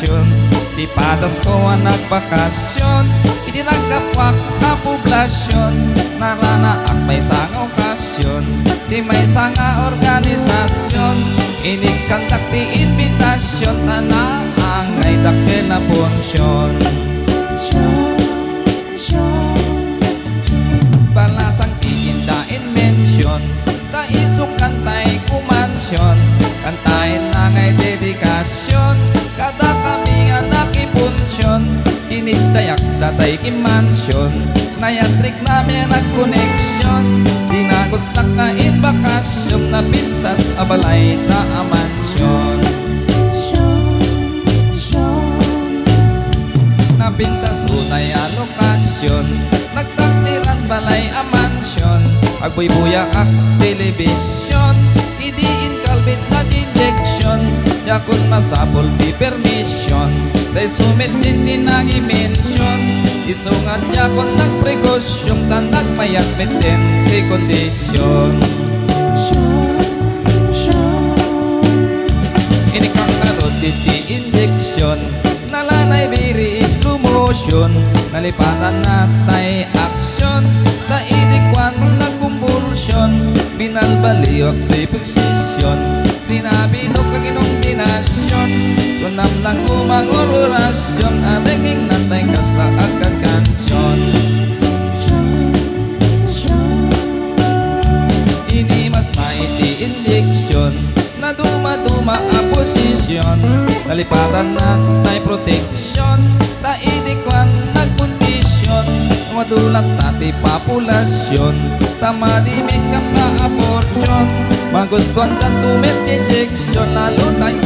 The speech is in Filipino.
injection. Ti patas ko ang nagbakasyon, itinagkapwak na poblasyon. Narana at may sang okasyon, ti may sanga organisasyon. Inikandak ti invitasyon, tanaang ay dakil na punsyon. Balasang iindain mensyon, taisok kantay kumansyon. Kantayin na ngay dedikasyon, kada kami nga nakipunsyon. Inidayak datay kimansyon, nayatrik namin nagkoneksyon. Dinagos na kain bakasyon, napintas abalay na amansyon. Napintas unay alokasyon, nagtaktiran balay amansyon. Agbuy-buyak ak telebisyon, idiin kalbit na injection. Yakon masabol di permission, day sumit din tinagi-mention. Isungat yakon nagprekosyon, tanag mayat meten di kondisyon. Inikang narod di injection, nalanay biri slow motion. Nalipatan na tay action, taidikwan nagkumbulsyon. Binalbaliyok di posisyon, tinabinok kag inombinasyon. Tunam lang umangor orasyon, areging natay kasla agad kansyon. Ini mas na iti injection, na duma-duma a posisyon. Nalipatan na tay proteksyon, taidikwan nagkondisyon. Madulat tati populasyon, tamadimik ka pa abortion. Magustuhan ka tumit injection, lalo tayo